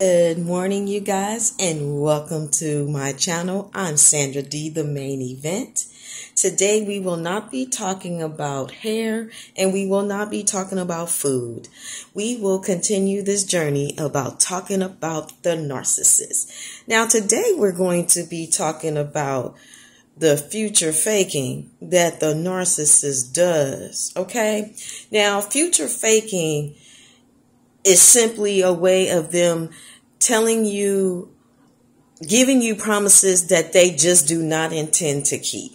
Good morning, you guys, and welcome to my channel. I'm Sandra D, the main event. Today, we will not be talking about hair and we will not be talking about food. We will continue this journey about talking about the narcissist. Now, today, we're going to be talking about the future faking that the narcissist does. Okay? Now, future faking is simply a way of them telling you, giving you promises that they just do not intend to keep.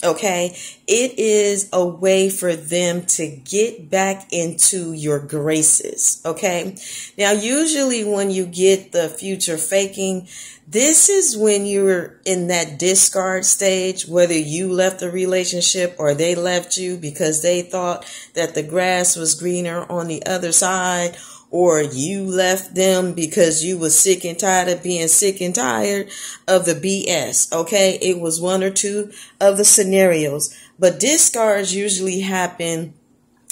Okay? It is a way for them to get back into your graces. Okay? Now, usually when you get the future faking, this is when you're in that discard stage, whether you left the relationship or they left you because they thought that the grass was greener on the other side, or you left them because you was sick and tired of being sick and tired of the BS. Okay, it was one or two of the scenarios. But discards usually happen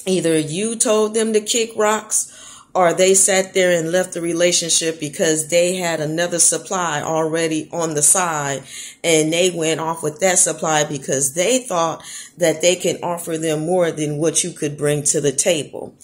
either you told them to kick rocks or they sat there and left the relationship because they had another supply already on the side and they went off with that supply because they thought that they can offer them more than what you could bring to the table.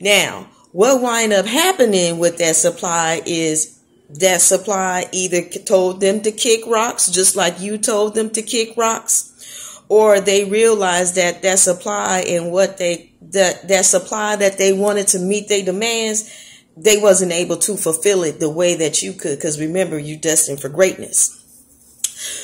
Now, what wind up happening with that supply is that supply either told them to kick rocks, just like you told them to kick rocks, or they realized that that supply and what that supply that they wanted to meet their demands, they wasn't able to fulfill it the way that you could, because remember, you're destined for greatness.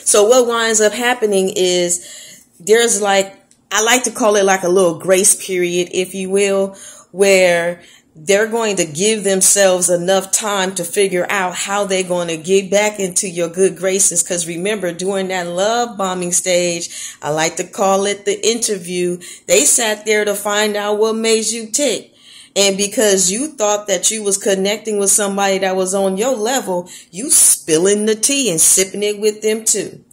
So what winds up happening is there's I like to call it like a little grace period, if you will, where they're going to give themselves enough time to figure out how they're going to get back into your good graces. Because remember, during that love bombing stage, I like to call it the interview, they sat there to find out what made you tick. And because you thought that you was connecting with somebody that was on your level, you spilling the tea and sipping it with them too.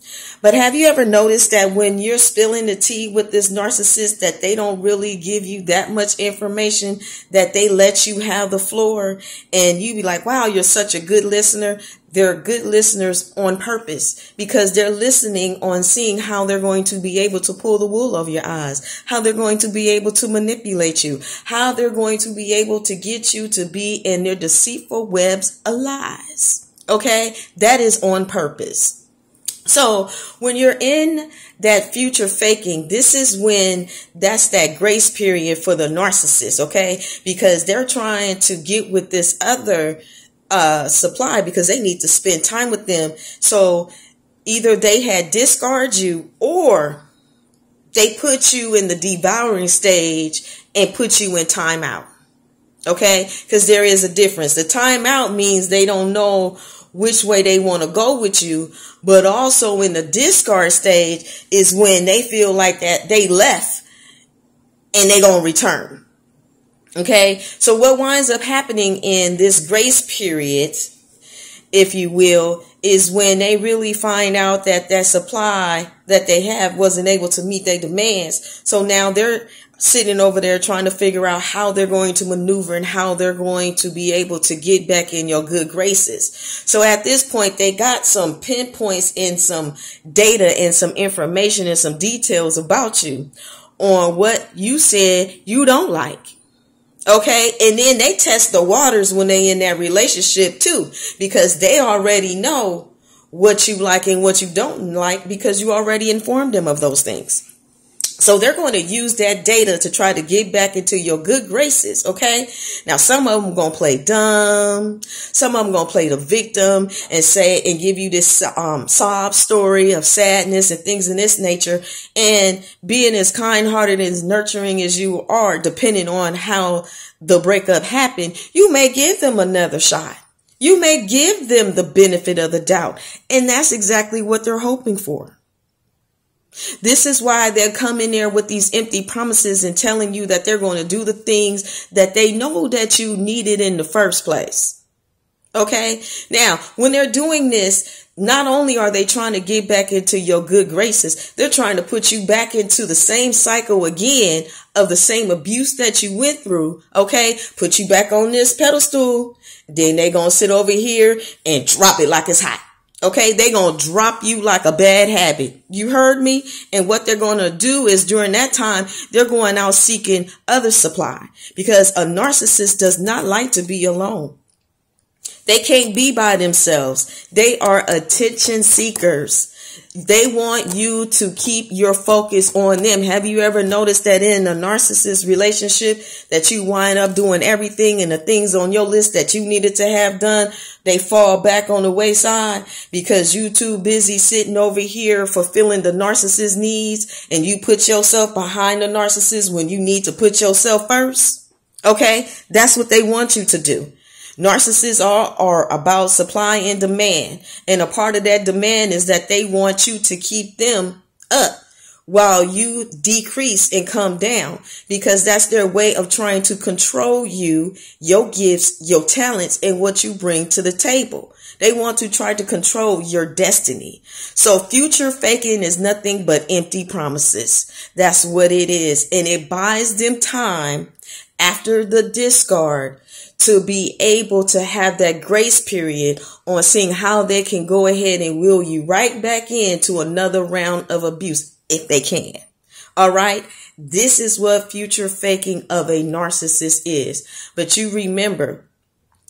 But have you ever noticed that when you're spilling the tea with this narcissist, that they don't really give you that much information, that they let you have the floor and you be like, wow, you're such a good listener. They're good listeners on purpose because they're listening on seeing how they're going to be able to pull the wool over your eyes, how they're going to be able to manipulate you, how they're going to be able to get you to be in their deceitful webs of lies. Okay, that is on purpose. So when you're in that future faking, this is when that's that grace period for the narcissist, okay? Because they're trying to get with this other supply because they need to spend time with them. So either they had discarded you or they put you in the devouring stage and put you in timeout, okay? Because there is a difference. The timeout means they don't know which way they want to go with you, but also in the discard stage is when they feel like that they left and they gonna return. Okay, so what winds up happening in this grace period, if you will, is when they really find out that that supply that they have wasn't able to meet their demands. So now they're sitting over there trying to figure out how they're going to maneuver and how they're going to be able to get back in your good graces. So at this point, they got some pinpoints and some data and some information and some details about you on what you said you don't like. Okay, and then they test the waters when they in that relationship too, because they already know what you like and what you don't like because you already informed them of those things. So they're going to use that data to try to get back into your good graces, okay? Now, some of them are going to play dumb. Some of them going to play the victim and say and give you this sob story of sadness and things in this nature. And being as kind-hearted and as nurturing as you are, depending on how the breakup happened, you may give them another shot. You may give them the benefit of the doubt. And that's exactly what they're hoping for. This is why they're coming there with these empty promises and telling you that they're going to do the things that they know that you needed in the first place. Okay. Now, when they're doing this, not only are they trying to get back into your good graces, they're trying to put you back into the same cycle again of the same abuse that you went through. Okay. Put you back on this pedestal. Then they're going to sit over here and drop it like it's hot. Okay. They're going to drop you like a bad habit. You heard me? And what they're going to do is during that time, they're going out seeking other supply, because a narcissist does not like to be alone. They can't be by themselves. They are attention seekers. They want you to keep your focus on them. Have you ever noticed that in a narcissist relationship that you wind up doing everything, and the things on your list that you needed to have done, they fall back on the wayside because you too busy sitting over here fulfilling the narcissist needs, and you put yourself behind the narcissist when you need to put yourself first? Okay, that's what they want you to do. Narcissists are about supply and demand. And a part of that demand is that they want you to keep them up while you decrease and come down, because that's their way of trying to control you, your gifts, your talents, and what you bring to the table. They want to try to control your destiny. So future faking is nothing but empty promises. That's what it is. And it buys them time after the discard to be able to have that grace period on seeing how they can go ahead and wheel you right back into another round of abuse if they can. All right. This is what future faking of a narcissist is. But you remember,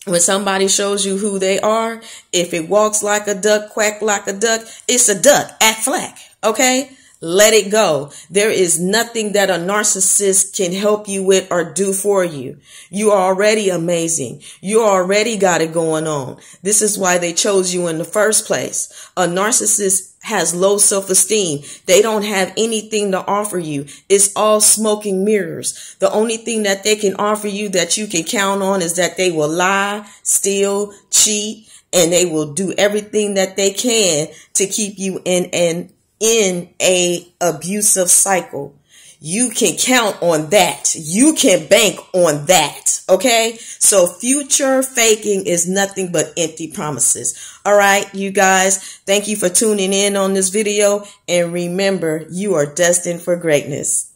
when somebody shows you who they are, if it walks like a duck, quack like a duck, it's a duck. Act flack. Okay. Let it go. There is nothing that a narcissist can help you with or do for you. You are already amazing. You already got it going on. This is why they chose you in the first place. A narcissist has low self-esteem. They don't have anything to offer you. It's all smoke and mirrors. The only thing that they can offer you that you can count on is that they will lie, steal, cheat, and they will do everything that they can to keep you in a abusive cycle. You can count on that. You can bank on that. Okay. So future faking is nothing but empty promises. All right, you guys, thank you for tuning in on this video. And remember, you are destined for greatness.